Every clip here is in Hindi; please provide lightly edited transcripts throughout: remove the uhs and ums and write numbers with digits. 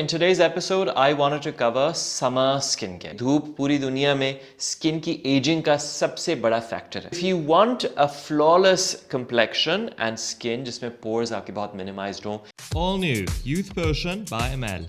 In today's episode, I wanted to cover summer skincare. धूप पूरी दुनिया में स्किन की एजिंग का सबसे बड़ा फैक्टर है. If you want a flawless complexion and skin जिसमें pores आपके बहुत minimized हों. All new Youth Potion by Amel.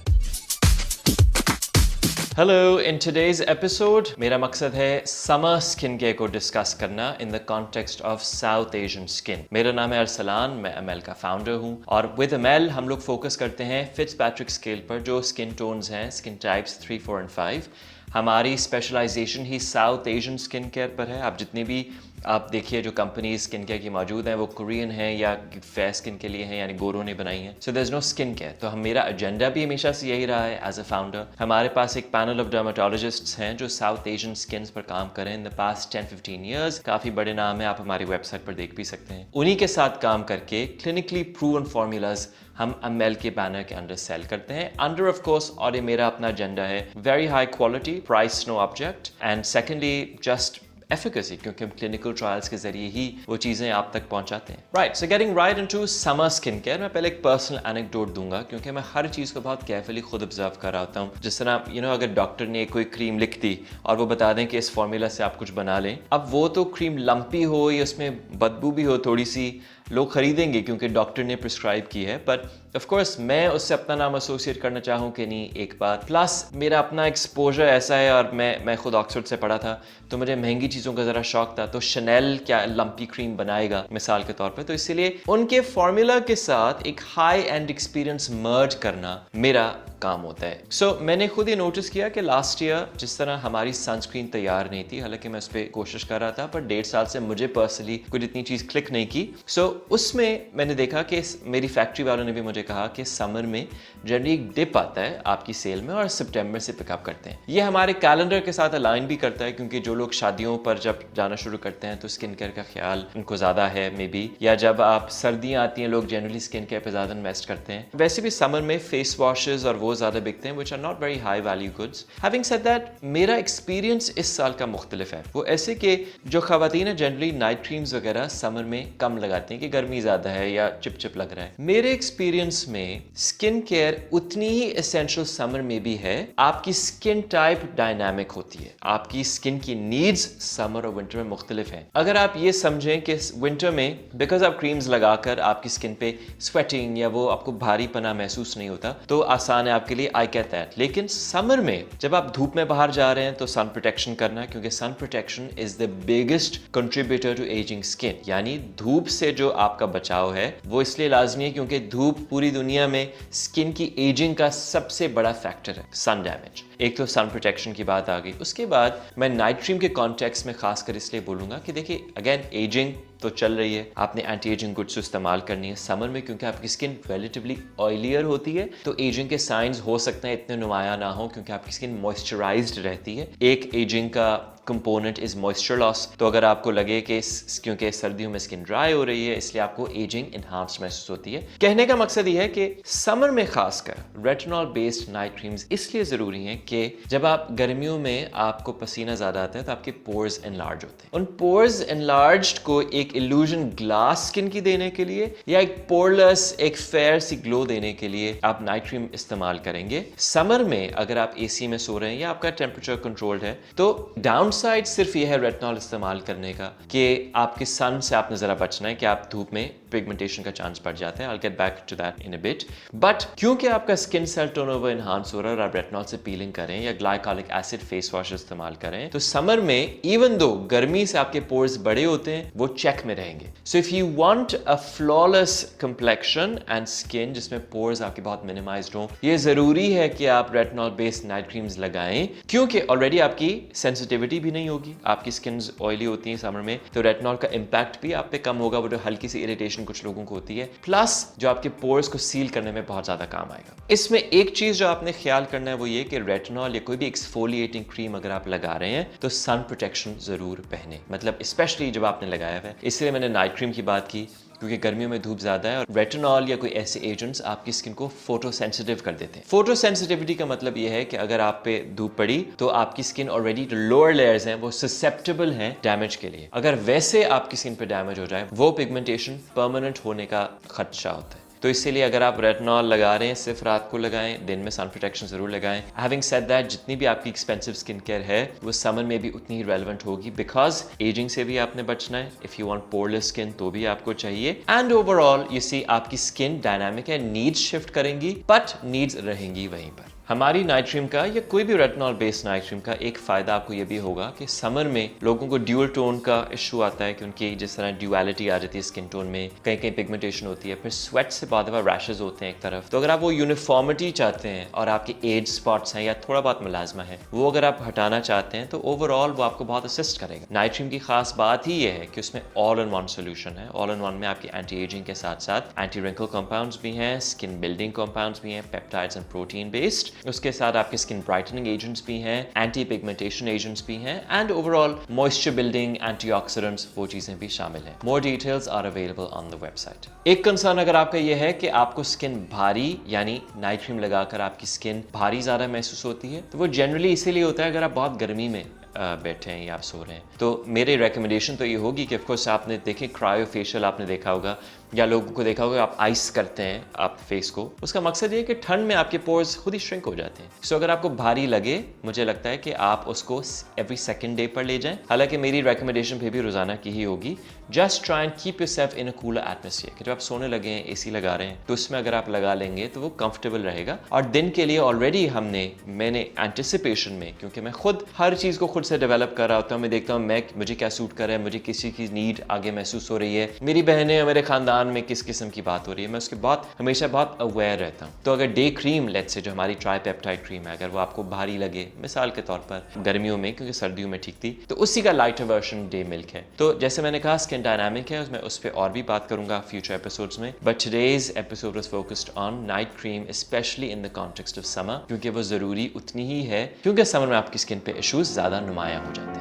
Hello, in today's episode, मेरा मकसद है summer skincare को डिस्कस करना in the context of South Asian skin. मेरा नाम है अरसलान, मैं अमेल का फाउंडर हूँ और with अमेल हम लोग फोकस करते हैं फिट्जपैट्रिक स्केल पर जो स्किन टोन्स हैं, स्किन टाइप्स 3, 4 and 5. हमारी स्पेशलाइजेशन ही साउथ एशियन स्किन केयर पर है. आप जितनी भी आप देखिए जो कंपनीज स्किन केयर की मौजूद हैं वो कोरियन हैं या फेयर स्किन के लिए हैं, यानी गोरों ने बनाई हैं. So there is no skin care. तो मेरा एजेंडा भी हमेशा से यही रहा है एज अ फाउंडर. हमारे पास एक पैनल ऑफ डर्माटोलॉजिस्ट्स हैं जो साउथ एशियन स्किन पर काम करें इन द पास्ट 10-15 ईयर्स. काफ़ी बड़े नाम है, आप हमारी वेबसाइट पर देख भी सकते हैं. उन्हीं के साथ काम करके क्लिनिकली प्रूवन फार्मूलाज हम अमेल के बैनर के अंडर सेल करते हैं. अंडर ऑफ कोर्स और ये मेरा अपना एजेंडा है very high quality, price no object, and secondly just efficacy, क्योंकि हम क्लिनिकल ट्रायल्स के जरिए ही वो चीज़ें आप तक पहुंचाते हैं. Right, so getting right into summer skin care. मैं पहले एक पर्सनल एनेक्डोट दूंगा क्योंकि मैं हर चीज़ को बहुत केयरफुली खुद ऑब्जर्व कर रहा होता हूँ. जिस तरह अगर डॉक्टर ने कोई क्रीम लिख दी और वो बता दें कि इस फॉर्मूला से आप कुछ बना लें, अब वो तो क्रीम लंपी हो या उसमें बदबू भी हो थोड़ी सी, लोग खरीदेंगे क्योंकि डॉक्टर ने प्रिस्क्राइब की है. पर ऑफ कोर्स मैं उससे अपना नाम एसोसिएट करना चाहूँ कि नहीं, एक बात प्लस मेरा अपना एक्सपोजर ऐसा है और मैं खुद ऑक्सफोर्ड से पढ़ा था तो मुझे महंगी चीज़ों का ज़रा शौक था. तो शनेल क्या लंपी क्रीम बनाएगा मिसाल के तौर पे, तो इसीलिए उनके फॉर्मूला के साथ एक हाई एंड एक्सपीरियंस मर्ज करना मेरा काम होता है. सो मैंने खुद ये नोटिस किया कि लास्ट ईयर जिस तरह हमारी सनस्क्रीन तैयार नहीं थी, हालांकि मैं उस पर कोशिश कर रहा था, पर 1.5 साल से मुझे पर्सनली कोई इतनी चीज़ क्लिक नहीं की. सो उसमें मैंने देखा कि मेरी फैक्ट्री वालों ने भी मुझे कहा कि समर में जनरली एक डिप आता है आपकी सेल में और सितंबर से पिकअप करते हैं. ये हमारे कैलेंडर के साथ अलाइन भी करता है क्योंकि जो लोग शादियों पर जब जाना शुरू करते हैं तो स्किन केयर का ख्याल उनको ज़्यादा है मे बी, या जब आप सर्दियाँ आती हैं लोग जनरली स्किन केयर पर ज़्यादा इन्वेस्ट करते हैं. वैसे भी समर में फेस वॉशेज और वो ज़्यादा बिकते हैं which are not very high value goods. Having said that, मेरा एक्सपीरियंस इस साल का मुख्तलिफ है. वो ऐसे कि जो खवातीन है जनरली नाइट क्रीम्स वगैरह समर में कम लगाती हैं कि गर्मी ज़्यादा है या चिप लग रहा है. मेरे एक्सपीरियंस में स्किन केयर उतनी ही एसेंशियल समर में भी है. आपकी स्किन टाइप डायनामिक होती है, आपकी स्किन की नीड्स समर और विंटर में मुख्तलिफ हैं. अगर आप ये समझें कि विंटर में बिकॉज आप क्रीम्स लगाकर आपकी स्किन पे स्वेटिंग या वो आपको भारीपना महसूस नहीं होता तो आसान है आपके लिए, आई गेट दैट. लेकिन समर में जब आप धूप में बाहर जा रहे हैं तो सन प्रोटेक्शन करना, क्योंकि sun protection is the biggest contributor to ageing skin. यानी धूप से जो आपका बचाव है वो इसलिए लाजमी है क्योंकि धूप पूरी दुनिया में स्किन की एजिंग का सबसे बड़ा फैक्टर है. सन डैमेज, एक तो सन प्रोटेक्शन की बात आ गई. उसके बाद मैं नाइट क्रीम के कॉन्टेक्स्ट में खासकर इसलिए बोलूंगा कि देखिए अगेन एजिंग तो चल रही है, आपने एंटी एजिंग गुड्स इस्तेमाल करनी है समर में क्योंकि आपकी स्किन रिलेटिवली ऑयलियर होती है. तो एजिंग के साइंस हो सकते हैं इतने नुमाया ना हो क्योंकि आपकी स्किन मॉइस्चराइज्ड रहती है. एक एजिंग का कंपोनेंट इज मॉइस्चर लॉस. तो अगर आपको लगे कि क्योंकि सर्दियों में स्किन ड्राई हो रही है इसलिए आपको एजिंग इनहांस महसूस होती है. कहने का मकसद यह है कि समर में खासकर रेटिनॉल बेस्ड नाइट क्रीम्स इसलिए जरूरी हैं कि जब आप गर्मियों में आपको पसीना ज्यादा आता है तो आपके पोर्स एनलार्ज होते हैं. उन पोर्स एनलार्ज्ड को एक इल्यूजन ग्लास स्किन की देने के लिए या एक पोरलेस एक फेयर सी ग्लो देने के लिए आप नाइट क्रीम इस्तेमाल करेंगे. समर में अगर आप एसी में सो रहे हैं या आपका टेम्परेचर कंट्रोल्ड है तो डाउनसाइड सिर्फ यह है रेटिनॉल इस्तेमाल करने का कि आपके सन से आपने जरा बचना है कि आप धूप में पिगमेंटेशन का चांस बढ़ जाता है. I'll get back to that in a bit. But क्योंकि आपका स्किन सेल टर्नओवर इनहांस हो रहा है और आप रेटिनॉल से पीलिंग करें या ग्लाइकोलिक एसिड फेस वॉश इस्तेमाल करें तो समर में इवन दो गर्मी से आपके पोर्स बड़े होते हैं वो चेक में रहेंगे. So if you want a flawless complexion and skin जिसमें पोर्स आपके बहुत मिनिमाइज्ड हों, ये जरूरी है कि आप रेटिनॉल बेस्ड नाइट क्रीम्स लगाएं क्योंकि ऑलरेडी आपकी सेंसिटिविटी भी नहीं होगी. आपकी स्किन ऑयली होती है समर में तो रेटिनॉल का इंपैक्ट भी आप पे कम होगा. वो जो हल्की सी इरिटेशन कुछ लोगों को होती है, प्लस जो आपके पोर्स को सील करने में बहुत ज्यादा काम आएगा. इसमें एक चीज जो आपने ख्याल करना है वो ये कि रेटिनॉल या कोई भी एक्सफोलिएटिंग क्रीम अगर आप लगा रहे हैं तो सन प्रोटेक्शन जरूर पहने, मतलब स्पेशली जब आपने लगाया है. इसलिए मैंने नाइट क्रीम की बात की क्योंकि गर्मियों में धूप ज्यादा है और रेटिनॉल या कोई ऐसे एजेंट्स आपकी स्किन को फोटो सेंसिटिव कर देते हैं. फोटो सेंसिटिविटी का मतलब यह है कि अगर आप पे धूप पड़ी तो आपकी स्किन ऑलरेडी जो लोअर लेयर्स हैं वो ससेप्टेबल हैं डैमेज के लिए. अगर वैसे आपकी स्किन पे डैमेज हो जाए वो पिगमेंटेशन परमानेंट होने का खदशा होता है. तो इसीलिए अगर आप रेटिनॉल लगा रहे हैं सिर्फ रात को लगाएं, दिन में सन प्रोटेक्शन जरूर लगाएं। हैविंग सेड दैट, जितनी भी आपकी एक्सपेंसिव स्किन केयर है वो समर में भी उतनी ही रेलेवेंट होगी, बिकॉज एजिंग से भी आपने बचना है। If you want poreless skin तो भी आपको चाहिए। एंड ओवरऑल यू सी आपकी स्किन डायनामिक है, नीड्स शिफ्ट करेंगी बट नीड्स रहेंगी वहीं पर। हमारी नाइट क्रीम का या कोई भी रेटिनॉल बेस्ड नाइट क्रीम का एक फायदा आपको ये भी होगा कि समर में लोगों को ड्यूअल टोन का इशू आता है कि उनकी जिस तरह ड्यूअलिटी आ जाती है स्किन टोन में, कहीं कहीं पिगमेंटेशन होती है, फिर स्वेट से बाद रैशेज होते हैं एक तरफ। तो अगर आप वो यूनिफॉर्मिटी चाहते हैं और आपके एज स्पॉट्स हैं या थोड़ा बहुत मुलाजमा है वो अगर आप हटाना चाहते हैं तो ओवरऑल वो आपको बहुत असिस्ट करेगा। नाइट क्रीम की खास बात ही ये है कि उसमें ऑल इन वन सोल्यूशन है। ऑल इन वन में आपकी एंटी एजिंग के साथ साथ एंटी रिंकल कंपाउंड्स भी हैं, स्किन बिल्डिंग कंपाउंड्स भी हैं, पेप्टाइड्स एंड प्रोटीन बेस्ड। उसके साथ आपके स्किन ब्राइटनिंग एजेंट्स भी हैं, एंटी पिगमेंटेशन एजेंट्स भी हैं and overall moisture building antioxidants वो चीजें भी शामिल हैं। More details are available on the website. एक कंसर्न अगर आपका ये है कि आपको स्किन भारी यानी नाइट क्रीम लगाकर आपकी स्किन भारी ज्यादा महसूस होती है, तो वो जनरली इसीलिए होता है अगर आप बहुत गर्मी में बैठे हैं या आप सो रहे हैं। तो मेरी रिकमेंडेशन तो ये होगी कि ऑफकोर्स आपने देखे क्रायो फेशियल आपने देखा होगा या लोगों को देखा होगा, आप आइस करते हैं आप फेस को, उसका मकसद ये है कि ठंड में आपके पोर्स खुद ही श्रिंक हो जाते हैं। सो अगर आपको भारी लगे, मुझे लगता है कि आप उसको एवरी सेकंड डे पर ले जाएं। हालांकि मेरी रिकमेंडेशन फिर भी रोजाना की ही होगी। Just try and keep yourself in a cooler atmosphere, कि जब आप सोने लगे हैं एसी लगा रहे हैं तो उसमें अगर आप लगा लेंगे तो वो कंफर्टेबल रहेगा। और दिन के लिए ऑलरेडी मैंने एंटिसिपेशन में, क्योंकि मैं खुद हर चीज़ को खुद से डेवलप कर रहा होता हूँ, मैं देखता हूँ मुझे क्या सूट कर रहा है, मुझे किसी की नीड आगे महसूस हो रही है, मेरी बहनें या मेरे खानदान में किस किस्म की बात हो रही है, मैं उसके बाद हमेशा बहुत अवेयर रहता हूँ। तो अगर डे क्रीम लेट्स से जो हमारी ट्राइपेप्टाइड क्रीम है, अगर वो आपको भारी लगे मिसाल के तौर पर गर्मियों में, क्योंकि सर्दियों में ठीक थी, तो उसी का लाइटर वर्जन डे मिल्क है। तो जैसे मैंने कहा स्किन डायनामिक है, उस पर और भी बात करूंगा फ्यूचर एपिसोड्स में, but today's episode was focused on night cream specially in the context of summer, क्योंकि वो जरूरी उतनी ही है, क्योंकि समर में आपकी स्किन पे इश्यूज ज्यादा नुमाया हो जाते हैं।